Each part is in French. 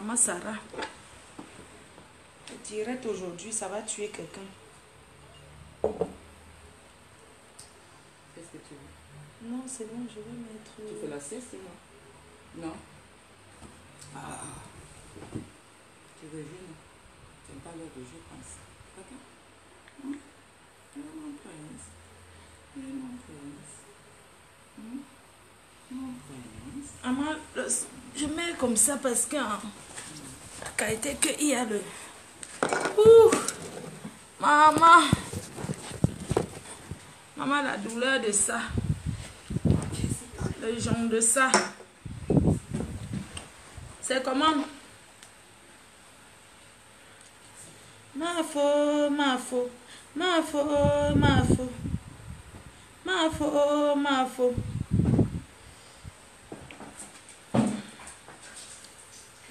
Maman Sarah. Direct aujourd'hui, ça va tuer quelqu'un. Qu'est-ce que tu veux? Non, c'est bon, je vais mettre... Tu fais la sieste, non? Non. Ah. Tu veux jouer, non? Tu n'aimes pas l'heure de jeu comme ça. D'accord? Mon prince. Mon prince. Mon prince. Maman, je mets comme ça parce que... La qualité qu'il y a le... Ouh! Maman! Maman, la douleur de ça. Le jaune de ça. C'est comment? Ma faux, ma faux. Ma faux, ma faux. Ma faux, ma faux.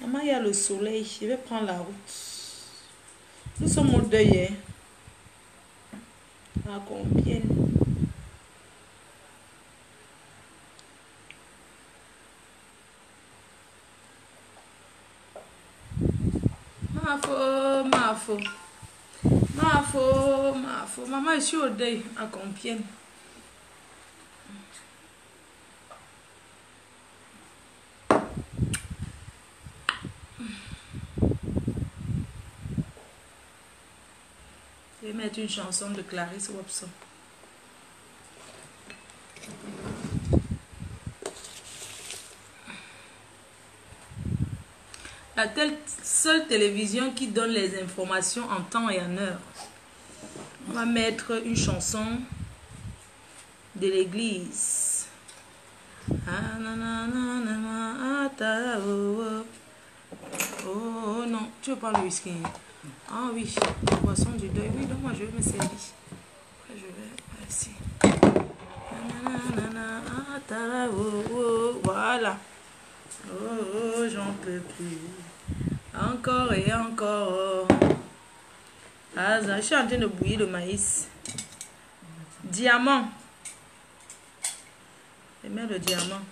Maman, il y a le soleil. Je vais prendre la route. Nous sommes au deuil. À combien? Ma faux, ma faux. Ma faux, ma faux. Maman, je suis au deuil à Compiègne. Je vais mettre une chanson de Clarisse Wobson. La seule télévision qui donne les informations en temps et en heure. On va mettre une chanson de l'église. Oh non, tu veux pas le whisky? Ah oui, boisson du deuil. Oui, donc moi je vais me servir. Après je vais ici. Voilà. Oh, j'en peux plus. Encore et encore. Ah, je suis en train de bouillir le maïs. Diamant. Je mets le diamant.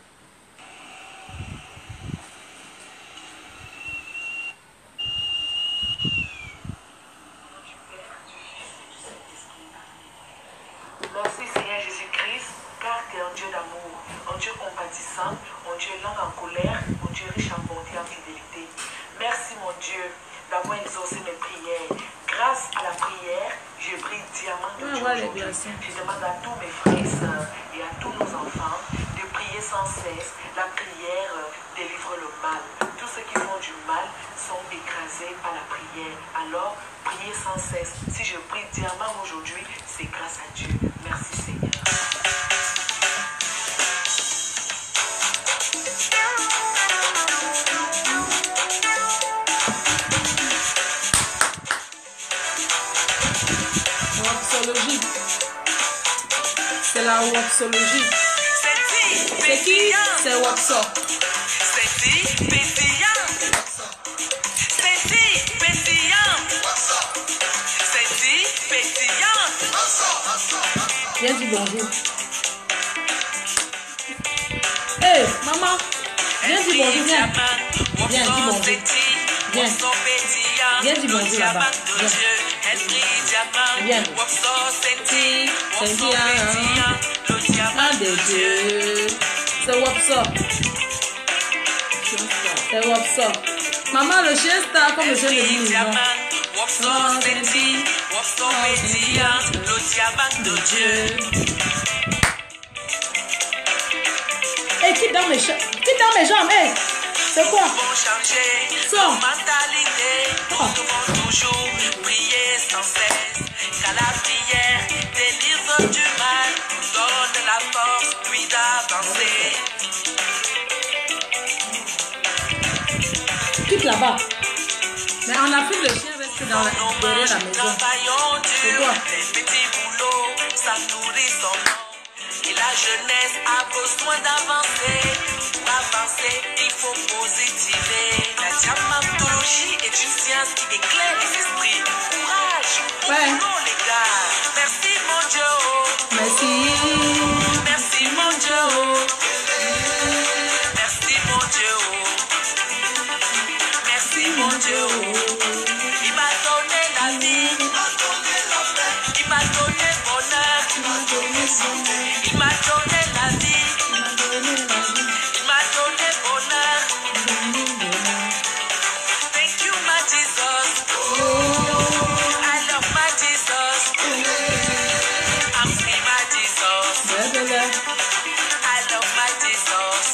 Merci Seigneur Jésus-Christ, car tu es un Dieu d'amour, un Dieu compatissant, un Dieu lent en colère, un Dieu riche en bonté et en fidélité. Merci mon Dieu d'avoir exaucé mes prières. Grâce à la prière, je brille diamant de Dieu aujourd'hui. Je demande à tous mes frères et sœurs et à tous nos enfants de prier sans cesse. La prière délivre le mal. Tous ceux qui font du mal sont écrasés par la prière. Alors, priez sans cesse. Si je prie diamant aujourd'hui, c'est grâce à Dieu. Merci Seigneur. Woxologie. C'est la woxologie. C'est qui? C'est Woxo. C'est pétillant. C'est pétillant. C'est pétillant. Viens dis bonjour. Hé, maman. Viens dis bonjour, viens. Viens, dis bonjour. Viens. Viens dis bonjour là-bas. Viens. Viens. De Dieu. C'est Wopso. C'est Wopso. Maman, le chien star comme le chien de l'île. Le diamant de Dieu. Hey, quitte dans mes jambes. Hey, c'est quoi? Sors. Nous devons toujours prier sans cesse. Car la prière délivre du mal, nous donne la force, puis d'avancer. Quitte là-bas. Mais en Afrique, le chien reste derrière la maison. Pourquoi? Les petits boulots, ça nourrit son nom. Et la jeunesse a besoin d'avancer. Pour avancer, il faut positiver. La diamantologie est une science qui éclaire les esprits. Courage, boulot les gars. Merci mon Dieu. Merci. Merci mon Dieu. Merci mon Dieu. Merci mon Dieu. Il m'a donné la vie. Il m'a donné bonheur. Il m'a donné la vie. Il m'a donné bonheur. Thank you, my Jesus. I love my Jesus. I'm free, my Jesus. I love my Jesus.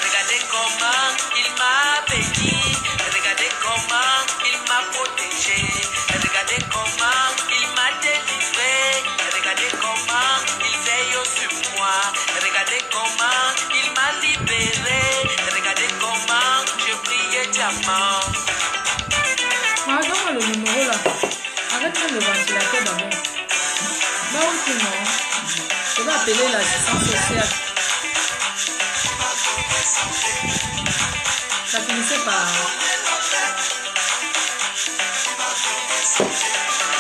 Regardez comment il m'a béni. Regardez comment il m'a protégé. Regardez comment il m'a délivré. Regardez comment il veille sur moi. Regardez comment il m'a libéré. Regardez comment je brille diamant. Attends le numéro là. Arrête le ventilateur d'abord. Bah où tu non? Je vais appeler l'assistance sociale. Ça finissait par...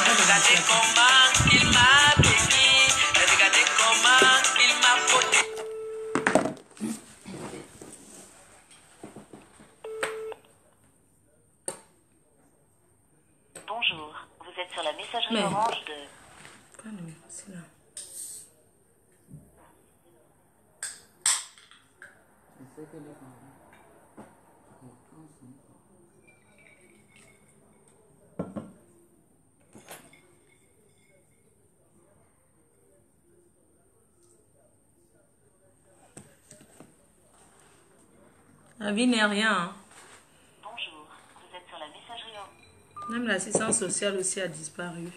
Regardez comment il m'a béni. Regardez comment il m'a protégé. Bonjour, vous êtes sur la messagerie Mais- orange de... Quoi le numéro? C'est là. Je sais que les parents. La vie n'est rien. Hein. Bonjour, vous êtes sur la messagerie orange. Même l'assistance sociale aussi a disparu.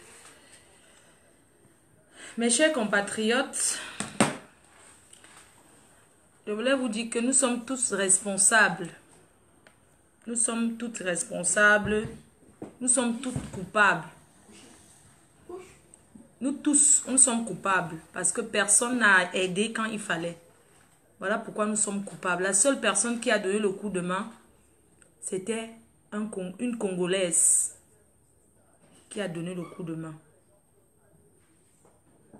Mes chers compatriotes, je voulais vous dire que nous sommes tous responsables. Nous sommes toutes responsables. Nous sommes toutes coupables. Nous tous, nous sommes coupables parce que personne n'a aidé quand il fallait. Voilà pourquoi nous sommes coupables. La seule personne qui a donné le coup de main, c'était une Congolaise qui a donné le coup de main.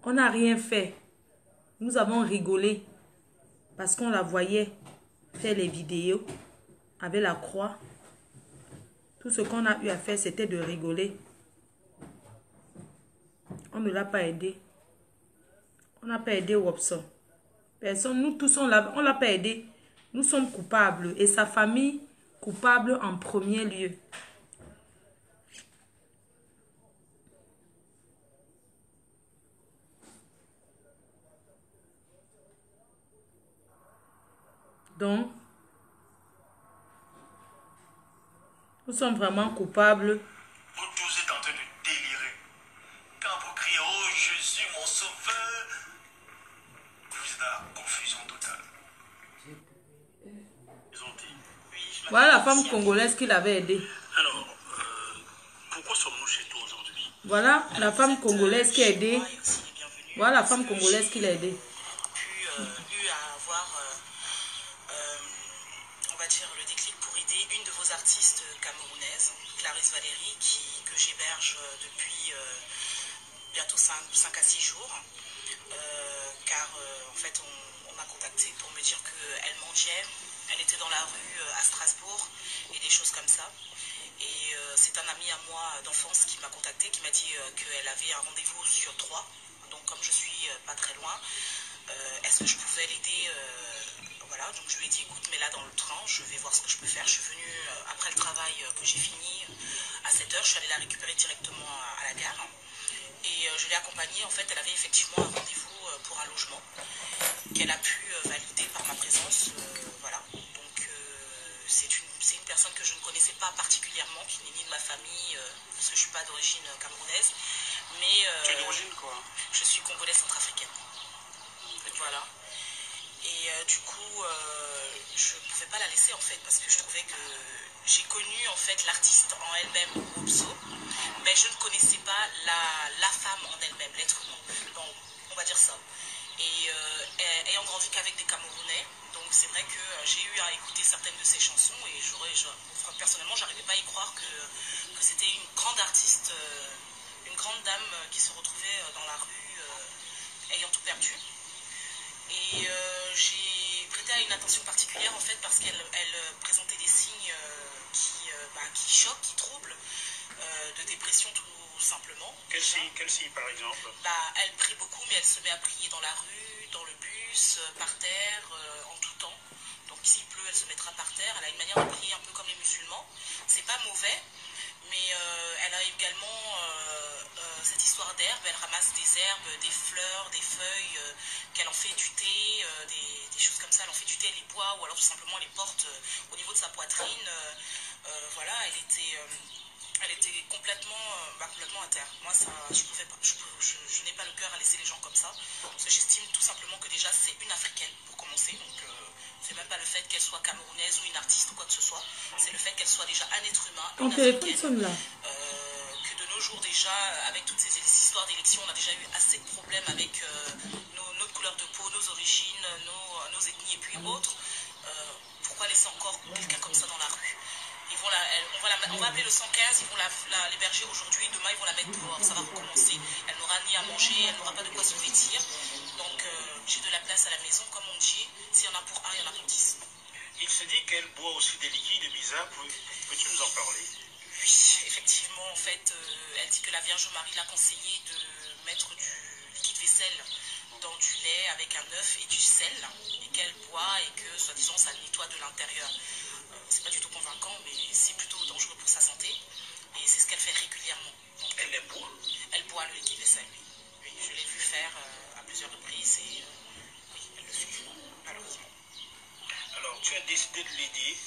On n'a rien fait. Nous avons rigolé parce qu'on la voyait faire les vidéos avec la croix. Tout ce qu'on a eu à faire, c'était de rigoler. On ne l'a pas aidé. On n'a pas aidé Wopson. Personne, nous tous, on l'a pas aidé. Nous sommes coupables et sa famille coupable en premier lieu. Donc, nous sommes vraiment coupables. Vous tous êtes en train de délirer. Quand vous criez, oh Jésus, mon sauveur, vous êtes dans la confusion totale. Ils ont dit, oui, je Voilà la femme congolaise qui l'avait aidé. Alors, pourquoi sommes-nous chez toi aujourd'hui? Voilà la femme congolaise qui a aidé. Voilà la femme congolaise qui l'a aidé. Eu à avoir, on va dire, le déclic pour aider une de vos artistes camerounaises, Clarisse Valérie, que j'héberge depuis bientôt 5 à 6 jours. Car en fait, on m'a contacté pour me dire qu'elle mendiait, elle était dans la rue à Strasbourg et des choses comme ça. Et c'est un ami à moi d'enfance qui m'a contacté, qui m'a dit qu'elle avait un rendez-vous sur 3. Donc comme je suis pas très loin, est-ce que je pouvais l'aider voilà, donc je lui ai dit écoute, mets-la dans le train, je vais voir ce que je peux faire. Je suis venue après le travail que j'ai fini à 7 h, je suis allée la récupérer directement à la gare. Et je l'ai accompagnée, en fait elle avait effectivement un rendez-vous pour un logement qu'elle a pu valider par ma présence. Voilà, donc c'est une personne que je ne connaissais pas particulièrement, qui n'est ni de ma famille, parce que je ne suis pas d'origine camerounaise. Mais Tu es d'origine quoi? je suis congolaise centrafricaine. Voilà. Et du coup, je ne pouvais pas la laisser en fait, parce que je trouvais que j'ai connu en fait l'artiste en elle-même, Wopso, mais je ne connaissais pas la femme en elle-même, l'être humain. Donc, on va dire ça. Et ayant grandi qu'avec des Camerounais, donc c'est vrai que j'ai eu à écouter certaines de ses chansons et personnellement, j'arrivais pas à y croire que c'était une grande artiste, une grande dame qui se retrouvait dans la rue ayant tout perdu. Et j'ai prêté une attention particulière en fait parce qu'elle présentait des signes choc, qui trouble, de dépression tout simplement. Quel signe par exemple? Elle prie beaucoup, mais elle se met à prier dans la rue, dans le bus, par terre, en tout temps. Donc s'il pleut, elle se mettra par terre. Elle a une manière de prier un peu comme les musulmans. C'est pas mauvais, mais elle a également cette histoire d'herbes. Elle ramasse des herbes, des fleurs, des feuilles, qu'elle en fait du thé, des choses comme ça. Elle en fait du thé, elle les boit, ou alors tout simplement elle les porte au niveau de sa poitrine. Voilà, elle était complètement à terre. Moi, ça, je pouvais pas. Je n'ai pas le cœur à laisser les gens comme ça. Parce que j'estime tout simplement que déjà, c'est une Africaine, pour commencer. Donc, c'est même pas le fait qu'elle soit camerounaise ou une artiste ou quoi que ce soit. C'est le fait qu'elle soit déjà un être humain, une Africaine. Que de nos jours, déjà, avec toutes ces histoires d'élections, on a déjà eu assez de problèmes avec notre couleur de peau, nos origines, nos ethnies et puis autres. Pourquoi laisser encore quelqu'un comme ça dans la rue? On va appeler le 115, ils vont l'héberger aujourd'hui, demain ils vont la mettre dehors, ça va recommencer. Elle n'aura ni à manger, elle n'aura pas de quoi se vêtir. Donc j'ai de la place à la maison, comme on dit, s'il y en a pour un, il y en a pour 10. Il se dit qu'elle boit aussi des liquides bizarres, peux-tu nous en parler? Oui, effectivement, en fait, elle dit que la Vierge Marie l'a conseillé de mettre du liquide vaisselle dans du lait avec un œuf et du sel, et qu'elle boit et que, soi-disant, ça nettoie de l'intérieur. C'est pas du tout convaincant, mais c'est plutôt dangereux pour sa santé. Et c'est ce qu'elle fait régulièrement. Donc, elle les boit? Elle boit le liquide vaisselle, oui. Oui, je l'ai vu faire à plusieurs reprises et oui, elle le suit, malheureusement. Alors, tu as décidé de l'aider.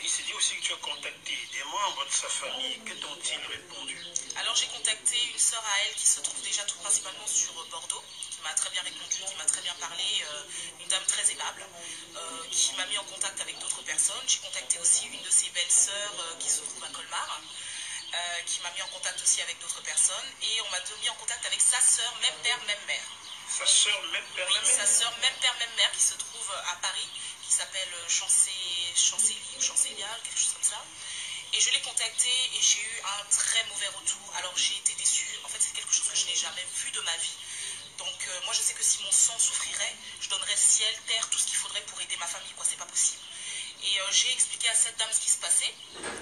Il s'est dit aussi que tu as contacté des membres de sa famille. Que t'ont-ils répondu? Alors, j'ai contacté une sœur à elle qui se trouve déjà tout principalement sur Bordeaux, qui m'a très bien répondu, qui m'a très bien parlé, une dame très aimable, qui m'a mis en contact avec d'autres personnes. J'ai contacté aussi une de ses belles-sœurs qui se trouve à Colmar, qui m'a mis en contact aussi avec d'autres personnes, et on m'a mis en contact avec sa sœur, même père, même mère. Sa sœur, même père, même mère? Sa sœur, même père, même mère, qui se trouve à Paris, qui s'appelle Chancélia, quelque chose comme ça. Et je l'ai contactée et j'ai eu un très mauvais retour. Alors j'ai été déçue. En fait, c'est quelque chose que je n'ai jamais vu de ma vie. Donc moi, je sais que si mon sang souffrirait, je donnerais ciel, terre, tout ce qu'il faudrait pour aider ma famille, quoi. C'est pas possible. Et j'ai expliqué à cette dame ce qui se passait.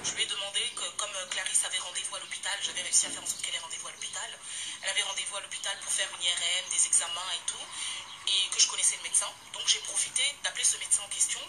Je lui ai demandé que, comme Clarisse avait rendez-vous à l'hôpital, j'avais réussi à faire en sorte qu'elle ait rendez-vous à l'hôpital. Elle avait rendez-vous à l'hôpital pour faire une IRM, des examens et tout, et que je connaissais le médecin. Donc j'ai profité d'appeler ce médecin en question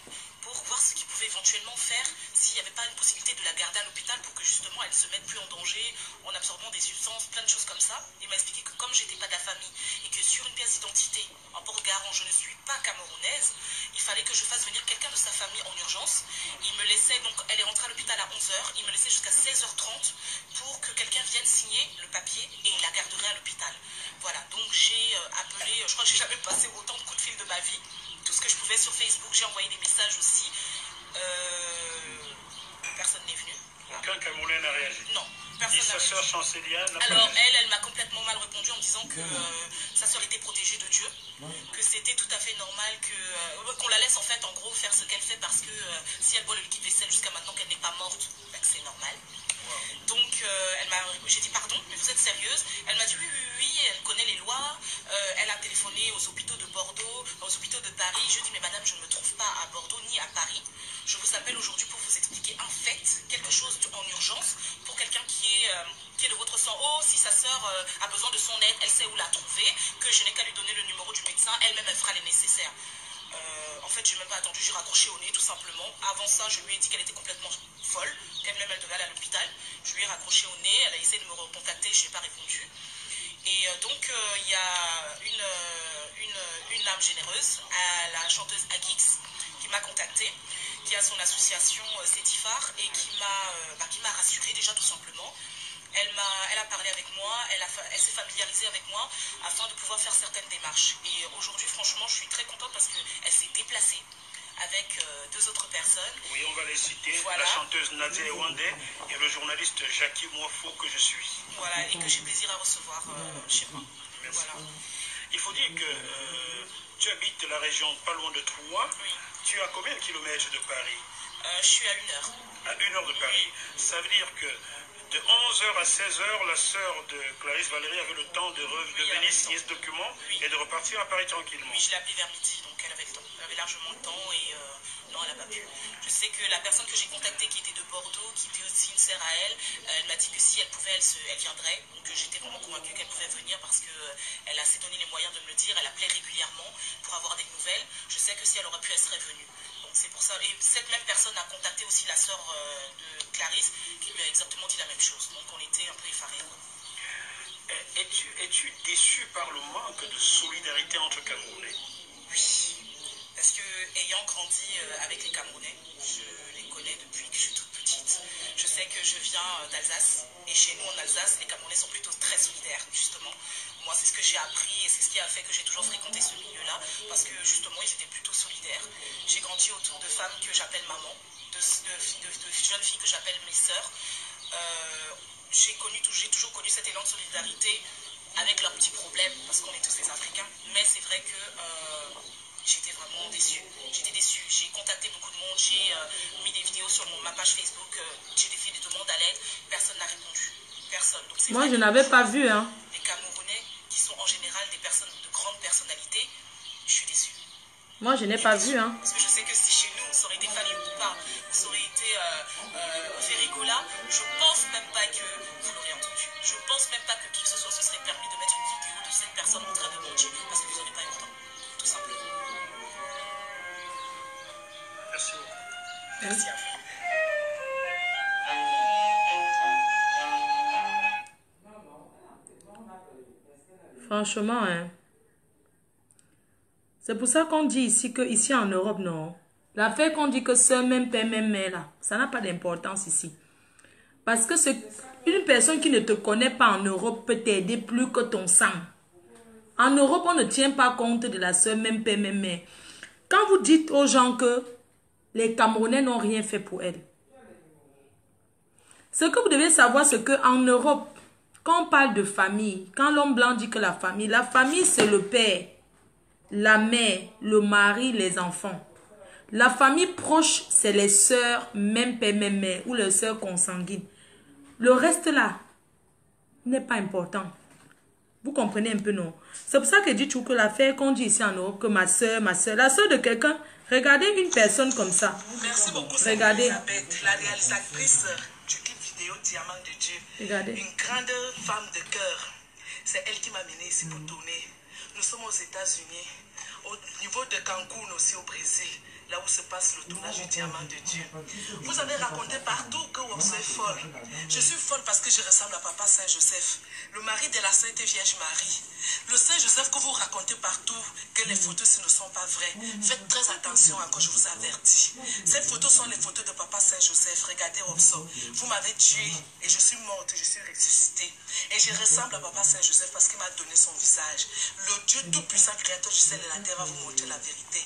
pour voir ce qu'il pouvait éventuellement faire s'il n'y avait pas une possibilité de la garder à l'hôpital pour que justement elle ne se mette plus en danger en absorbant des substances, plein de choses comme ça. Il m'a expliqué que comme j'étais pas de la famille et que sur une pièce d'identité, en porte-garant, je ne suis pas camerounaise, il fallait que je fasse venir quelqu'un de sa famille en urgence. Il me laissait, donc elle est rentrée à l'hôpital à 11h, il me laissait jusqu'à 16h30 pour que quelqu'un vienne signer le papier et il la garderait à l'hôpital. Voilà, donc j'ai appelé, je crois que j'ai jamais passé autant de coups de fil de ma vie. Tout ce que je pouvais sur Facebook, j'ai envoyé des messages aussi. Personne n'est venu. Aucun Camerounais n'a réagi? Non, personne n'a réagi. Et sa sœur Chancélia n'a pas Alors réagi? elle m'a complètement mal répondu en me disant que sa sœur était protégée de Dieu, que c'était tout à fait normal qu'on la laisse en fait en gros faire ce qu'elle fait parce que si elle boit le liquide vaisselle jusqu'à maintenant qu'elle n'est pas morte, ben, c'est normal. Donc j'ai dit pardon, mais vous êtes sérieuse? Elle m'a dit oui, elle connaît les lois, elle a téléphoné aux hôpitaux de Bordeaux, aux hôpitaux de Paris. Je dis mais madame, je ne me trouve pas à Bordeaux ni à Paris. Je vous appelle aujourd'hui pour vous expliquer un fait, quelque chose en urgence, pour quelqu'un qui est de votre sang. Oh, si sa sœur a besoin de son aide, elle sait où la trouver, que je n'ai qu'à lui donner le numéro du médecin, elle-même elle fera les nécessaires. En fait, je n'ai même pas attendu, j'ai raccroché au nez tout simplement. Avant ça, je lui ai dit qu'elle était complètement folle, qu'elle-même elle devait aller à l'hôpital. Je lui ai raccroché au nez, elle a essayé de me recontacter, je n'ai pas répondu. Et donc, il y a une âme généreuse, la chanteuse Agix, qui m'a contactée, qui a son association Cétifar et qui m'a rassurée déjà tout simplement. Elle a parlé avec moi, elle s'est familiarisée avec moi afin de pouvoir faire certaines démarches. Et aujourd'hui, franchement, je suis très contente parce qu'elle s'est déplacée avec deux autres personnes. Oui, on va les citer. Voilà. La chanteuse Nadia Ewandé et le journaliste Jackie Moifo que je suis. Voilà, et que j'ai plaisir à recevoir chez moi. Merci. Voilà. Il faut dire que tu habites la région pas loin de Troyes. Oui. Tu es à combien de kilomètres de Paris? Je suis à 1 heure. À 1 heure de Paris. Ça veut dire que de 11h à 16h, la sœur de Clarisse Valérie avait le temps de venir signer ce document et de repartir à Paris tranquillement. Oui, je l'ai appelée vers midi, donc elle avait le temps. Elle avait largement le temps et Non, elle n'a pas pu. Je sais que la personne que j'ai contactée qui était de Bordeaux, qui était aussi une sœur à elle, elle m'a dit que si elle pouvait, elle viendrait. Donc j'étais vraiment convaincue qu'elle pouvait venir parce qu'elle a assez donné les moyens de me le dire. Elle appelait régulièrement pour avoir des nouvelles. Je sais que si elle aurait pu, elle serait venue. Donc c'est pour ça. Et cette même personne a contacté aussi la sœur de Clarisse qui lui a exactement dit la même chose. Donc on était un peu effarés. Es-tu déçu par le manque de solidarité entre Camerounais? Oui. Parce que, ayant grandi avec les Camerounais, je les connais depuis que je suis toute petite. Je sais que je viens d'Alsace. Et chez nous, en Alsace, les Camerounais sont plutôt très solidaires, justement. Moi, c'est ce que j'ai appris et c'est ce qui a fait que j'ai toujours fréquenté ce milieu-là. Parce que, justement, ils étaient plutôt solidaires. J'ai grandi autour de femmes que j'appelle maman, de jeunes filles que j'appelle mes sœurs. J'ai toujours connu cet élan de solidarité avec leurs petits problèmes, parce qu'on est tous des Africains. Mais c'est vrai que j'étais vraiment déçue. J'étais déçue. J'ai contacté beaucoup de monde, j'ai mis des vidéos sur ma page Facebook, j'ai fait des demandes à l'aide, personne n'a répondu. Personne. Donc, moi, je n'avais pas vu. Hein. Les Camerounais, qui sont en général des personnes de grande personnalité, je suis déçue. Moi, je n'ai pas vu. Hein. Parce que je sais que si chez nous, ça aurait été Fanny Poupa, ça aurait été Ferrigola, je pense même pas que vous l'aurez entendu. Je pense même pas que qui que ce soit se serait permis de mettre une vidéo de cette personne en train de mentir, parce que vous n'aurez pas eu le temps. Tout simplement. Merci beaucoup. Merci à vous. Franchement, hein. C'est pour ça qu'on dit ici que ici en Europe, non. L'affaire qu'on dit que seul même père, même mère, là, ça n'a pas d'importance ici. Parce que une personne qui ne te connaît pas en Europe peut t'aider plus que ton sang. En Europe, on ne tient pas compte de la seule même père, même mère. Quand vous dites aux gens que les Camerounais n'ont rien fait pour elle, ce que vous devez savoir, c'est qu'en Europe, quand on parle de famille, quand l'homme blanc dit que la famille c'est le père, la mère, le mari, les enfants. La famille proche, c'est les sœurs, même père, même mère, ou les sœurs consanguines. Le reste là n'est pas important. Vous comprenez un peu, non? C'est pour ça que dit que l'affaire qu'on dit ici en Europe, que ma soeur, la soeur de quelqu'un, regardez une personne comme ça. Merci beaucoup, regardez. Elisabeth, la réalisatrice du clip vidéo Diamant de Dieu. Regardez. Une grande femme de cœur. C'est elle qui m'a menée ici pour tourner. Nous sommes aux États-Unis, au niveau de Cancun aussi au Brésil, là où se passe le tournage du Diamant de Dieu. Vous avez raconté partout que Wopso est folle. Je suis folle parce que je ressemble à Papa Saint-Joseph, le mari de la Sainte Vierge Marie. Le Saint-Joseph que vous racontez partout, que les photos ne sont pas vraies. Faites très attention quand je vous avertis. Ces photos sont les photos de Papa Saint-Joseph. Regardez Wopso, vous m'avez tué et je suis morte, je suis ressuscitée. Et je ressemble à Papa Saint-Joseph parce qu'il m'a donné son visage. Le Dieu tout-puissant, créateur du ciel et la terre, va vous montrer la vérité.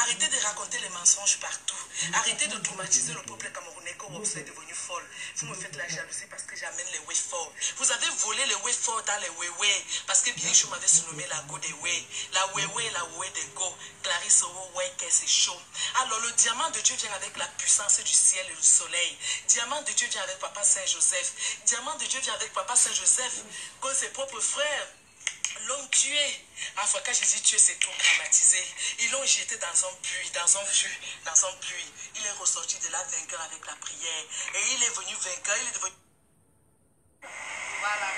Arrêtez de raconter les mensonges partout. Arrêtez de traumatiser le peuple camerounais que Wopso est devenu folle. Vous me faites la jalousie parce que j'amène les way forts. Vous avez volé les way forts dans les way parce que Bilichou m'avait surnommé la go des way. La way des go. Clarisse way c'est chaud. Alors le diamant de Dieu vient avec la puissance du ciel et du soleil. Diamant de Dieu vient avec Papa Saint-Joseph. Diamant de Dieu vient avec Papa Saint-Joseph. Que ses propres frères l'ont tué. Enfin, quand Jésus tué, c'est tout dramatisé. Ils l'ont jeté dans un puits, dans un puits. Il est ressorti de là vainqueur avec la prière. Et il est venu vainqueur, il est devenu... Voilà.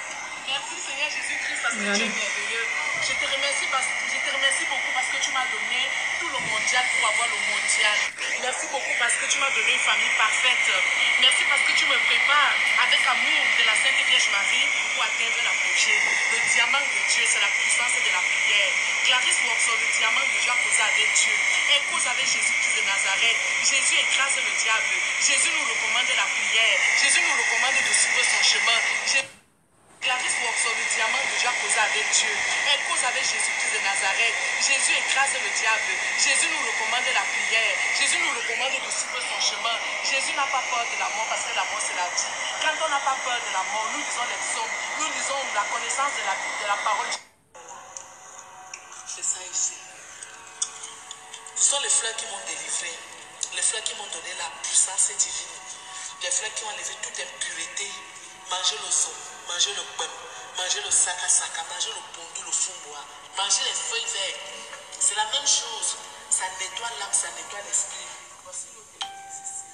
Merci Seigneur Jésus-Christ parce que tu es merveilleux. Je te remercie beaucoup parce que tu m'as donné tout le mondial pour avoir le mondial. Merci beaucoup parce que tu m'as donné une famille parfaite. Merci parce que tu me prépares avec amour de la Sainte Vierge Marie pour atteindre l'apogée. Le diamant de Dieu, c'est la puissance de la prière. Clarisse Wopso, le diamant de Dieu a causé avec Dieu. Elle cause avec Jésus-Christ de Nazareth. Jésus écrase le diable. Jésus nous recommande la prière. Jésus nous recommande de suivre son chemin. Clarisse Wopso, le diamant de Dieu a causé avec Dieu. Elle cause avec Jésus-Christ de Nazareth. Jésus écrase le diable. Jésus nous recommande la prière. Jésus nous recommande de suivre son chemin. Jésus n'a pas peur de la mort parce que la mort c'est la vie. Quand on n'a pas peur de la mort, nous lisons les psaumes. Nous lisons la connaissance de la parole. C'est ça ici. Ce sont les fleurs qui m'ont délivré. Les fleurs qui m'ont donné la puissance divine. Les fleurs qui ont enlevé toute impureté. Manger le son, manger le pain, manger le saka, manger le pondu, le fumboa, manger les feuilles vertes. C'est la même chose. Ça nettoie l'âme, ça nettoie l'esprit. Voici l'eau de l'église ici.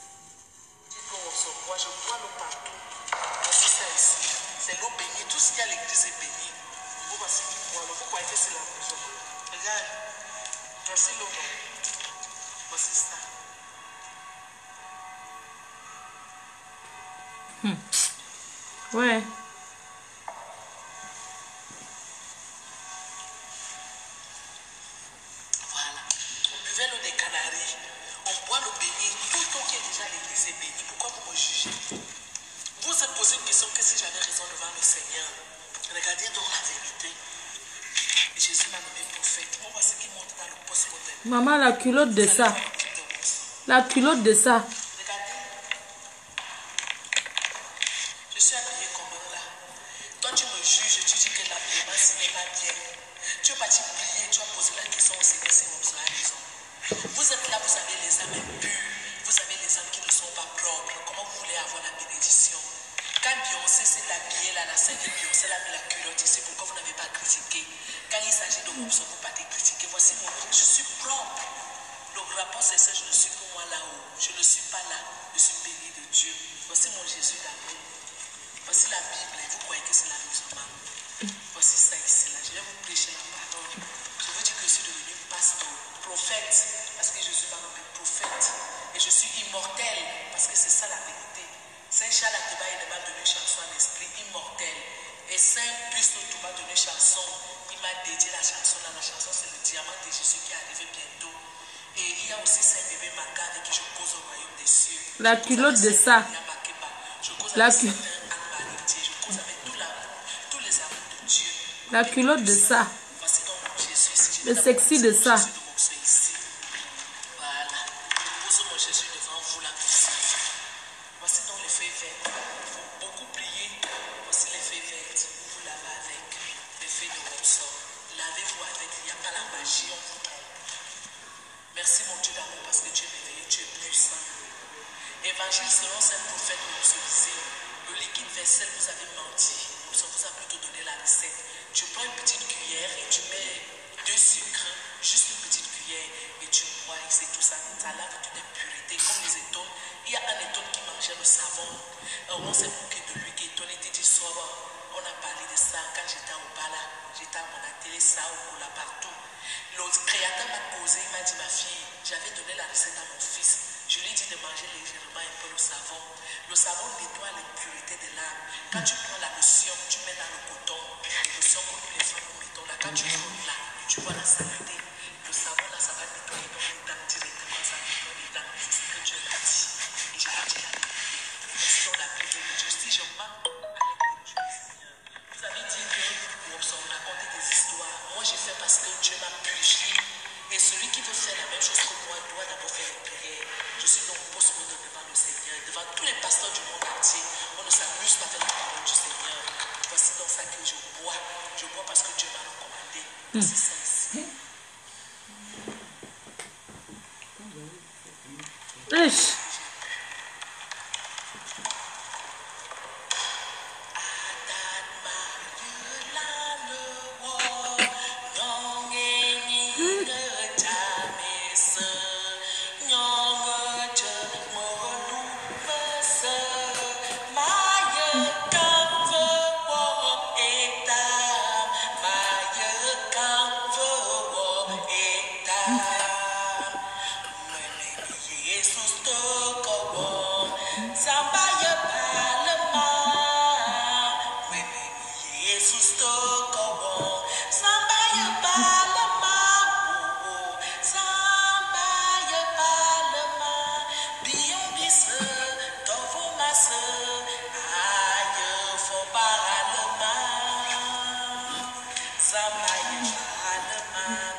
Dites qu'on se boit, je bois l'eau partout. Voici ça ici. C'est l'eau bénie. Tout ce qu'il y a à l'église est béni. Vous voici qui boit l'eau. Vous croyez que c'est la maison. Regarde. Voici l'eau. Voici ça. Ouais. Voilà. On buvait l'eau des Canaries. On boit l'eau bénie. Tout l'eau qui est déjà à l'église est bénie. Pourquoi vous me jugez? Vous vous êtes posé une question que si j'avais raison devant le Seigneur. Regardez donc la vérité. Et Jésus m'a nommé prophète. On voit ce qui monte dans le poste moderne. Maman, la culotte de ça. La culotte de ça. Regardez. Je suis habillée comment là? Toi tu me juges, tu dis que l'habillement ce n'est pas bien. Tu es parti prier, tu as posé la question au Seigneur si vous avez raison. Vous êtes là, vous avez les âmes impures, vous avez les âmes qui ne sont pas propres. Comment vous voulez avoir la bénédiction? Quand Beyoncé s'est habillée là, la sœur de Beyoncé a mis la culotte ici, pourquoi vous n'avez pas critiqué? Quand il s'agit de mon vous partez critiquer. Voici mon nom, je suis propre. Le rapport c'est ça, je ne suis pas moi là-haut. Je ne suis pas là, je suis béni de Dieu. Voici mon Jésus d'amour. Voici la Bible, et vous croyez que c'est la musulmane. Voici ça ici, là. Je vais vous prêcher la parole. Je veux dire que je suis devenu pasteur, prophète, parce que Jésus m'a nommé prophète. Et je suis immortel, parce que c'est ça la vérité. Saint Charles Ateba, il m'a donné une chanson en esprit immortel. Et Saint Plus m'a donné une chanson. Il m'a dédié la chanson là. La chanson, c'est le diamant de Jésus qui est arrivé bientôt. Et il y a aussi Saint Bébé Maga avec qui je cause au royaume des cieux. La culotte de ça. Je cause La avec culotte. je cause avec tout l'amour, tous les amours de Dieu. La culotte de ça. Voici donc mon Jésus ici. Le sexy de ça. Jésus de mon Dieu ici. Voilà. Je pose mon Jésus devant vous là tout ça. Voici donc les feuilles vertes. Il faut beaucoup prier. Voici les feuilles vertes. Vous vous lavez avec les feuilles de rosson. Lavez-vous avec. Il n'y a pas la magie, on vous trompe. Merci mon Dieu d'amour parce que tu es merveilleux, tu es puissant. Évangile selon saint prophète nous se disait, le liquide vaisselle vous avez menti, nous vous a plutôt donné la recette. Tu prends une petite cuillère et tu mets 2 sucres, juste une petite cuillère et tu bois et c'est tout ça. Ça lave toute impureté comme les étoiles. Il y a un étoile qui mangeait le savon. On s'est moqué de lui qui étonné dit soir. On a parlé de ça quand j'étais au Bala, j'étais à mon atelier ça ou là partout. L'autre créateur m'a causé, il m'a dit ma fille, j'avais donné la recette à mon fils. Je lui ai dit de manger légèrement un peu le savon. Le savon nettoie l'impureté de l'âme. Quand tu prends la lotion, tu mets dans le coton, la lotion que nous les femmes nous mettons là, quand tu prends là, tu vois la saleté. Le savon là, ça va nettoyer dans les dents directement, ça nettoie les dents. C'est ce que Dieu m'a dit. Et je lui ai dit la vérité. Parce que la prière de Dieu, si je mens avec Dieu, Seigneur. Vous avez dit que on raconte des histoires. Moi, j'ai fait parce que Dieu m'a purifié. Et celui qui veut faire la même chose que moi doit d'abord faire les prières. Je suis donc poste devant le Seigneur, devant tous les pasteurs du monde entier. On ne s'amuse pas avec la parole du Seigneur. Voici donc ça que je bois. Je bois parce que Dieu m'a recommandé. Voici ça ici.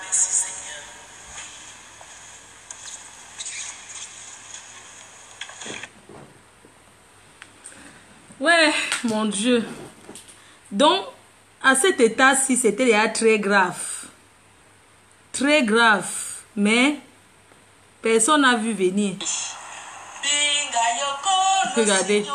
Merci Seigneur. Ouais, mon Dieu. Donc, à cet état-ci, c'était déjà très grave. Très grave. Mais, personne n'a vu venir. Regardez.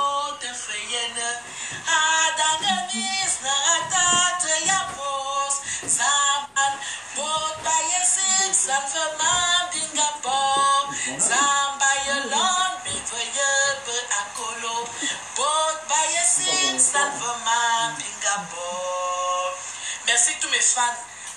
Salve-moi, Pingabo. Merci tous mes fans.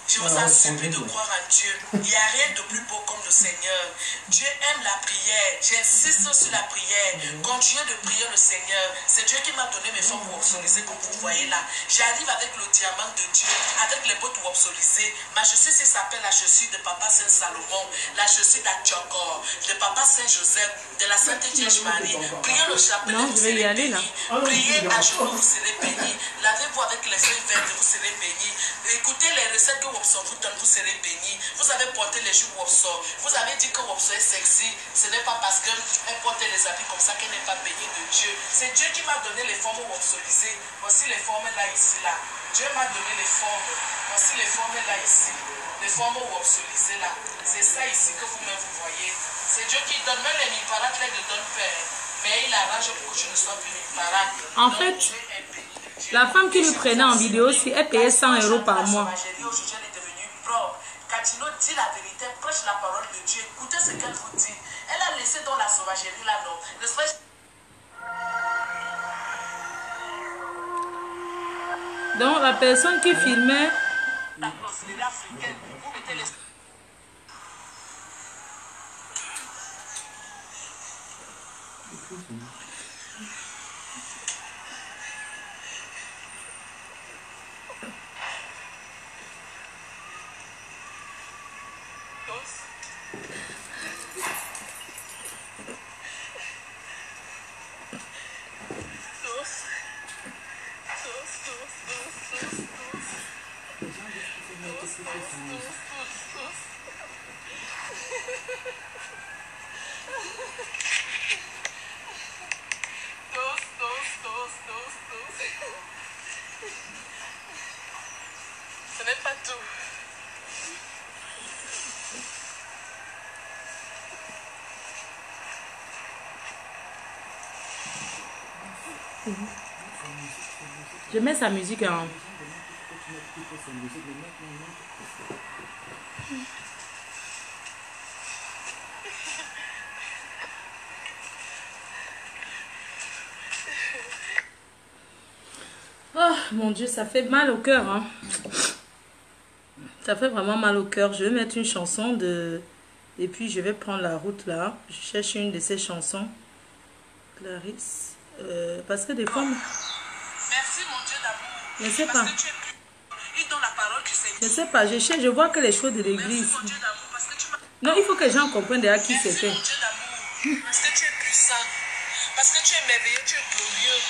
Je vous en supplie de croire en Dieu. Il n'y a rien de plus beau comme le Seigneur. Dieu aime la prière. J'insiste sur la prière. Continuez de prier le Seigneur. C'est Dieu qui m'a donné mes formes wopsolisées comme vous voyez là. J'arrive avec le diamant de Dieu, avec les bottes wopsolisées. Ma chaussure s'appelle la chaussure de Papa Saint Salomon, la chaussure d'Achokor, de Papa Saint Joseph, de la Sainte Vierge Marie. Priez le chapelet, vous serez bénis. Priez à genoux, vous serez bénis. Lavez-vous avec les feuilles vertes, vous serez bénis. Écoutez les recettes que Wopso vous donne, vous serez bénis. Vous avez porté les joues Wopso. Vous avez dit que Wopso est sexy. Ce n'est pas parce qu'elle porte les habits comme ça qu'elle n'est pas bénie de Dieu. C'est Dieu qui m'a donné les formes wopsolisées. Voici les formes là, ici, là. Dieu m'a donné les formes. Voici les formes là, ici. Les formes wopsolisées là. C'est ça ici que vous-même vous voyez. C'est Dieu qui donne. Même les mi-parades là, il ne donne pas. Mais il arrange pour que je ne sois plus mi-parade. En fait, la femme qui me prenait en vidéo, si elle payait 100 € par mois. Aujourd'hui, elle est devenue propre. Catino dit la vérité, prêche la parole de Dieu. Écoutez ce qu'elle vous dit. Elle a laissé dans la sauvagerie là, non. Donc, la personne qui filmait. La sorcellerie africaine, vous mettez les. Ce n'est pas tout. Je mets sa musique en... Oh mon Dieu, ça fait mal au cœur, hein. Ça fait vraiment mal au cœur. Je vais mettre une chanson de... Et puis je vais prendre la route là. Je cherche une de ces chansons. Clarisse. Parce que des fois... Merci mon Dieu d'amour. Je ne sais pas. Il donne la parole du Seigneur. Je ne sais pas. Je cherche, je vois que les choses de l'église. Merci mon Dieu d'amour parce que tu m'as... Non, il faut que les gens comprennent déjà qui Merci c'était. mon Dieu d'amour parce que tu es puissant. Parce que tu es merveilleux, tu es glorieux.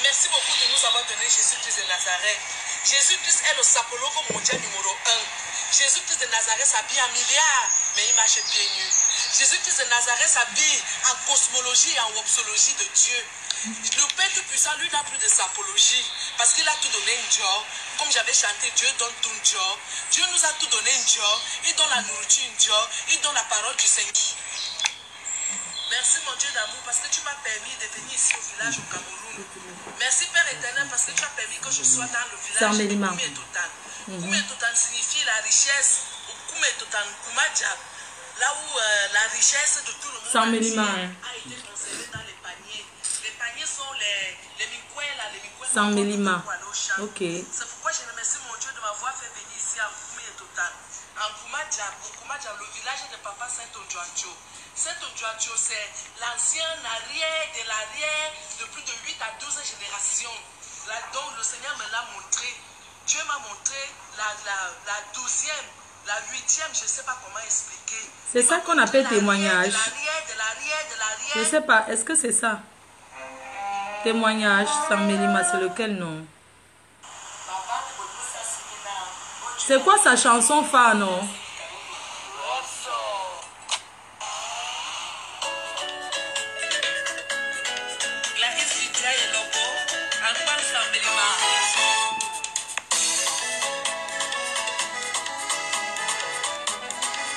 Merci beaucoup de nous avoir donné Jésus-Christ de Nazareth. Jésus-Christ est le sapologo mondial numéro 1. Jésus-Christ de Nazareth s'habille en milliards, mais il marche bien nu. Jésus-Christ de Nazareth s'habille en cosmologie et en wopsologie de Dieu. Le Père Tout-Puissant, lui, n'a plus de sapologie parce qu'il a tout donné une job. Comme j'avais chanté, Dieu donne tout une job. Dieu nous a tout donné une job. Il donne la nourriture une job. Il donne la parole du Seigneur. Merci mon Dieu d'amour parce que tu m'as permis de venir ici au village au Cameroun. Merci Père éternel parce que tu as permis que je sois dans le village de Koumé Totan. Koumé Totan signifie la richesse. Koumé Totan, Koumadjab. Là où la richesse de tout le monde a été conservée dans les paniers. Les paniers sont les micouets là, les micouets. Sans Mélima. Ok. C'est pourquoi je remercie mon Dieu de m'avoir fait venir ici à Koumé Totan. En Koumadjab, le village de Papa Saint-Ondjoancho. Saint-Ondjoancho, c'est l'ancien arrière de l'arrière de plus de 8 à 12 générations. Là, donc le Seigneur me l'a montré. Dieu m'a montré la 12e, la 8e, je ne sais pas comment expliquer. C'est ça qu'on appelle témoignage. De l'arrière. Je ne sais pas, est-ce que c'est ça? Témoignage sans Mélima, c'est lequel nom? C'est quoi sa chanson phare, non?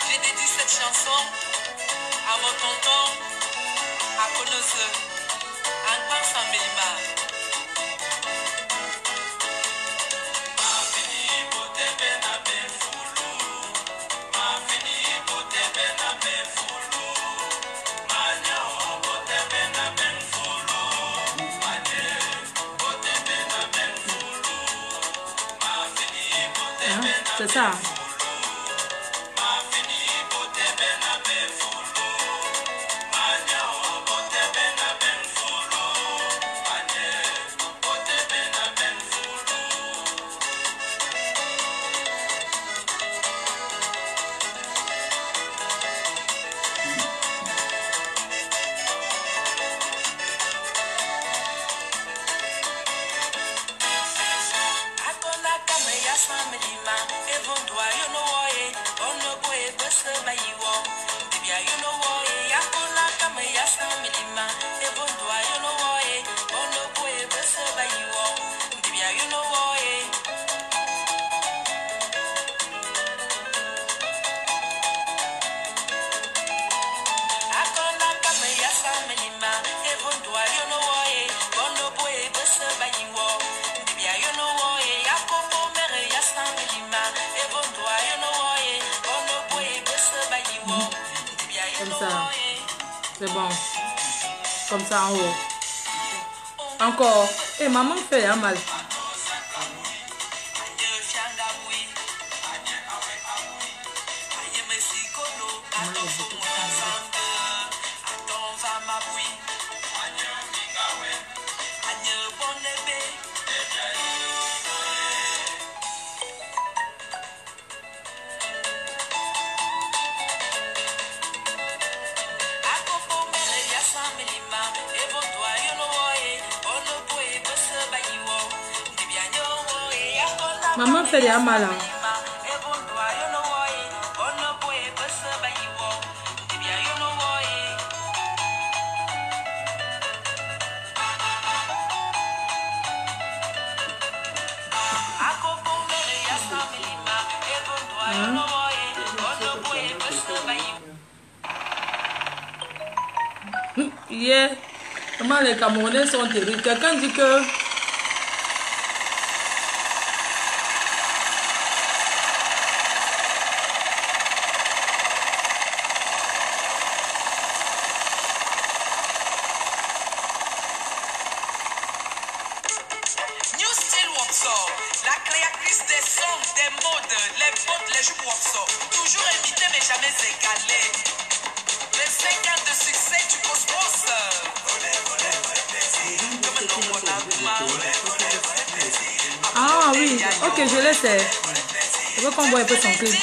J'ai dédié cette chanson à mon tonton, à Konoze, Antoine Sambelima. C'est ça. Comme ça. C'est bon. Comme ça en haut. Encore. Et maman fait un mal. Maman fait des mal. Yeah. Comment les Camerounais sont terribles. Quelqu'un dit que la créatrice des sons, des modes, les bottes, les jupes Workshop. Toujours invité mais jamais égalé. Les 5 ans de succès du Cosmos. ah oui, ok, je le sais. Je veux qu'on voit un peu son clip.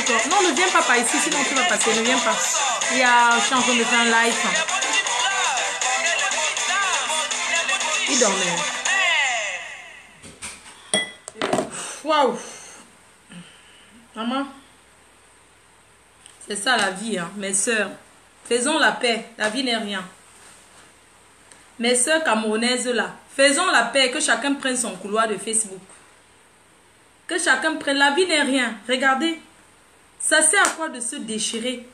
d'accord. Non, ne viens pas par ici, sinon tu vas passer. Ne viens pas. Je suis en train de faire un live. Il dormait. Waouh. Maman. C'est ça la vie, hein. Mes soeurs. Faisons la paix. La vie n'est rien. Mes soeurs camerounaises là. Faisons la paix. Que chacun prenne son couloir de Facebook. Que chacun prenne. La vie n'est rien. Regardez. Ça sert à quoi de se déchirer?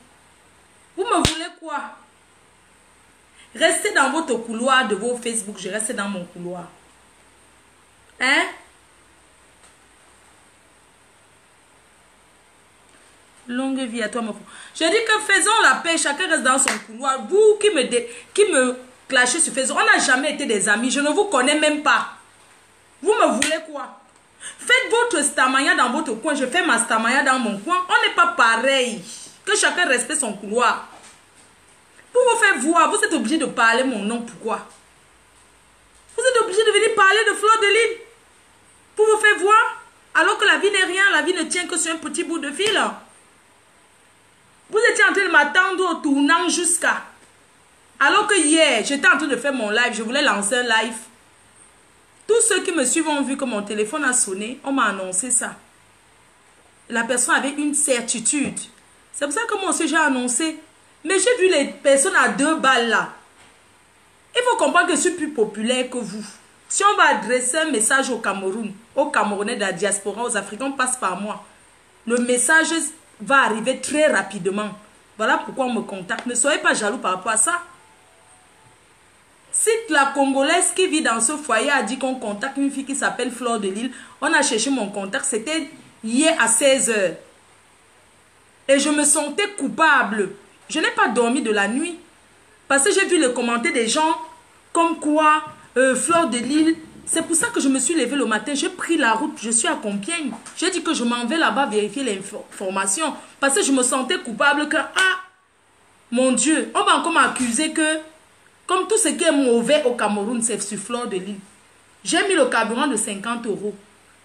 Vous me voulez quoi? Restez dans votre couloir de vos Facebook. Je reste dans mon couloir. Hein? Longue vie à toi, mon frère. Je dis que faisons la paix. Chacun reste dans son couloir. Vous qui me clashez sur Facebook. On n'a jamais été des amis. Je ne vous connais même pas. Vous me voulez quoi? Faites votre stamaya dans votre coin. Je fais ma stamaya dans mon coin. On n'est pas pareil. Que chacun respecte son couloir. Pour vous faire voir, vous êtes obligé de parler mon nom. Pourquoi? Vous êtes obligé de venir parler de Fleur de Lys. Pour vous faire voir. Alors que la vie n'est rien. La vie ne tient que sur un petit bout de fil. Vous étiez en train de m'attendre au tournant jusqu'à. Alors que hier, j'étais en train de faire mon live. Je voulais lancer un live. Tous ceux qui me suivent ont vu que mon téléphone a sonné. On m'a annoncé ça. La personne avait une certitude. C'est pour ça que moi aussi j'ai annoncé. Mais j'ai vu les personnes à 2 balles là. Il faut comprendre que je suis plus populaire que vous. Si on va adresser un message au Cameroun, aux Camerounais de la diaspora, aux Africains, on passe par moi. Le message va arriver très rapidement. Voilà pourquoi on me contacte. Ne soyez pas jaloux par rapport à ça. Si la Congolaise qui vit dans ce foyer a dit qu'on contacte une fille qui s'appelle Fleur de Lys, on a cherché mon contact, c'était hier à 16 h. Et je me sentais coupable. Je n'ai pas dormi de la nuit. Parce que j'ai vu les commentaires des gens comme quoi Fleur de Lys. C'est pour ça que je me suis levée le matin. J'ai pris la route, je suis à Compiègne. J'ai dit que je m'en vais là-bas vérifier l'information. Parce que je me sentais coupable que, ah, mon Dieu, on va encore m'accuser que, comme tout ce qui est mauvais au Cameroun, c'est sur Fleur de Lys. J'ai mis le carburant de 50 €.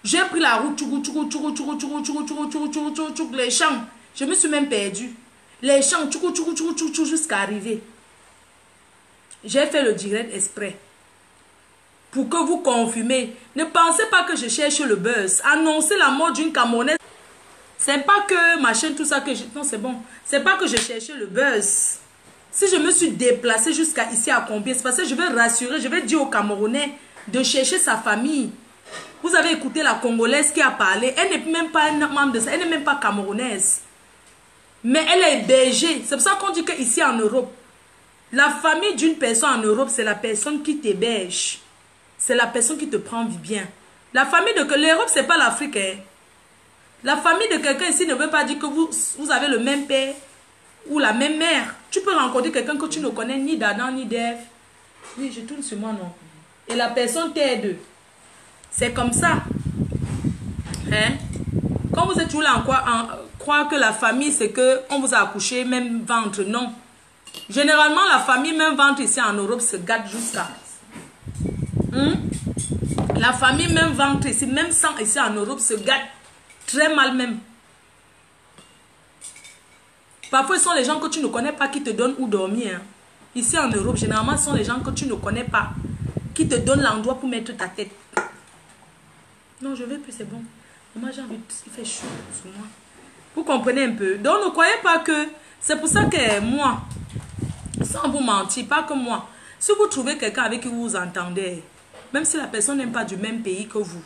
J'ai pris la route, les champs. Je me suis même perdue. Les champs, jusqu'à arriver. J'ai fait le direct exprès. Pour que vous confirmez. Ne pensez pas que je cherche le buzz. Annoncer la mort d'une Camerounaise. C'est pas que ma chaîne, tout ça que je... Non, c'est bon. C'est pas que je cherchais le buzz. Si je me suis déplacée jusqu'à ici à Compiègne, c'est parce que je vais rassurer, je vais dire aux Camerounais de chercher sa famille. Vous avez écouté la Congolaise qui a parlé. Elle n'est même pas un membre de ça. Elle n'est même pas camerounaise. Mais elle est hébergée. C'est pour ça qu'on dit qu'ici en Europe, la famille d'une personne en Europe, c'est la personne qui t'héberge. C'est la personne qui te prend bien. La famille de l'Europe, c'est pas l'Afrique. Hein. La famille de quelqu'un ici ne veut pas dire que vous avez le même père ou la même mère. Tu peux rencontrer quelqu'un que tu ne connais ni d'Adam ni d'Ève. Oui, je tourne sur moi, non. Et la personne t'aide. C'est comme ça. Hein? Quand vous êtes toujours là en croire que la famille, c'est que on vous a accouché, même ventre. Non. Généralement, la famille, même ventre ici en Europe, se gâte jusqu'à... La famille, même ventre ici, même sang ici en Europe, se gâte très mal même. Parfois, ce sont les gens que tu ne connais pas qui te donnent où dormir. Hein. Ici en Europe, généralement, ce sont les gens que tu ne connais pas qui te donnent l'endroit pour mettre ta tête. Non, je veux plus, c'est bon. Moi, j'ai envie, il fait chaud sur moi. Vous comprenez un peu. Donc, ne croyez pas que... C'est pour ça que moi, sans vous mentir, pas que moi, si vous trouvez quelqu'un avec qui vous vous entendez, même si la personne n'est pas du même pays que vous,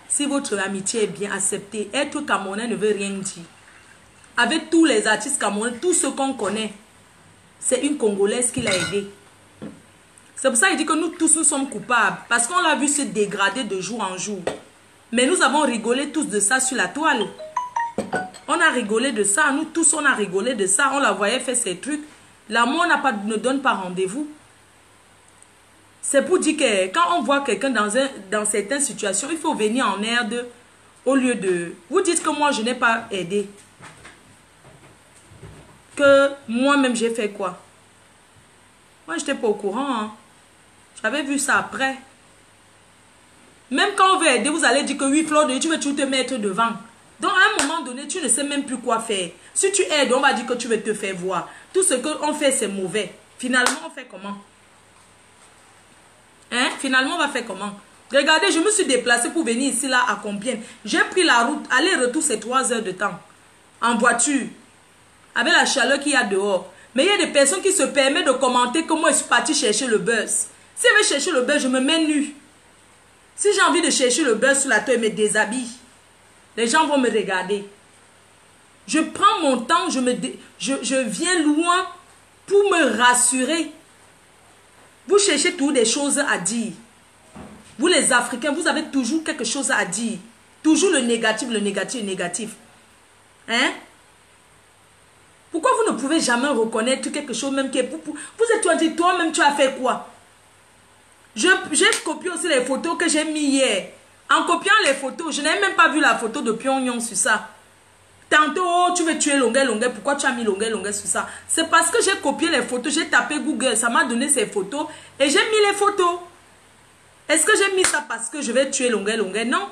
si votre amitié est bien acceptée, être Camerounais ne veut rien dire. Avec tous les artistes camerounais, tous ceux qu'on connaît, c'est une Congolaise qui l'a aidé. C'est pour ça qu'il dit que nous tous, nous sommes coupables. Parce qu'on l'a vu se dégrader de jour en jour. Mais nous avons rigolé tous de ça sur la toile. On a rigolé de ça. Nous tous, on a rigolé de ça. On la voyait faire ces trucs. L'amour ne donne pas rendez-vous. C'est pour dire que quand on voit quelqu'un dans certaines situations, il faut venir en aide au lieu de... Vous dites que moi, je n'ai pas aidé. Que moi-même, j'ai fait quoi? Moi, je n'étais pas au courant. Hein. J'avais vu ça après. Même quand on veut aider, vous allez dire que oui, Fleur de Lys, tu veux tout te mettre devant. Donc, à un moment donné, tu ne sais même plus quoi faire. Si tu aides, on va dire que tu veux te faire voir. Tout ce qu'on fait, c'est mauvais. Finalement, on fait comment? Hein? Finalement, on va faire comment? Regardez, je me suis déplacée pour venir ici, là, à Compiègne. J'ai pris la route. Aller-retour, c'est 3 heures de temps. En voiture. Avec la chaleur qu'il y a dehors. Mais il y a des personnes qui se permettent de commenter comment je suis partie chercher le buzz. Si je vais chercher le buzz, je me mets nue. Si j'ai envie de chercher le buzz sur la tête, je me déshabille. Les gens vont me regarder. Je prends mon temps, je viens loin pour me rassurer. Vous cherchez toujours des choses à dire. Vous les Africains, vous avez toujours quelque chose à dire. Toujours le négatif, le négatif, le négatif. Hein? Pourquoi vous ne pouvez jamais reconnaître quelque chose même qui est... Vous êtes toi-même, tu as fait quoi? J'ai copié aussi les photos que j'ai mis hier. En copiant les photos, je n'ai même pas vu la photo de Pyongyang sur ça. Tantôt, oh, tu veux tuer Longuet, pourquoi tu as mis Longuet sur ça? C'est parce que j'ai copié les photos, j'ai tapé Google, ça m'a donné ces photos et j'ai mis les photos. Est-ce que j'ai mis ça parce que je vais tuer Longuet? Non.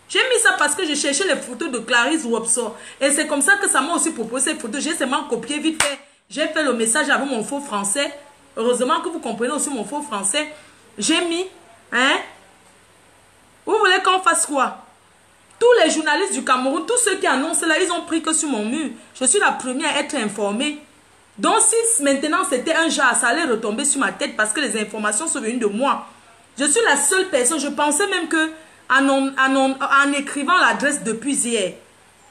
J'ai mis ça parce que je cherchais les photos de Clarisse Wopso. Et c'est comme ça que ça m'a aussi proposé ces photos. J'ai seulement copié vite fait. J'ai fait le message avec mon faux français. Heureusement que vous comprenez aussi mon faux français. J'ai mis, hein? Vous voulez qu'on fasse quoi? Tous les journalistes du Cameroun, tous ceux qui annoncent là, ils ont pris que sur mon mur. Je suis la première à être informée. Donc si maintenant c'était un genre, ça allait retomber sur ma tête parce que les informations sont venues de moi. Je suis la seule personne. Je pensais même que en écrivant l'adresse depuis hier.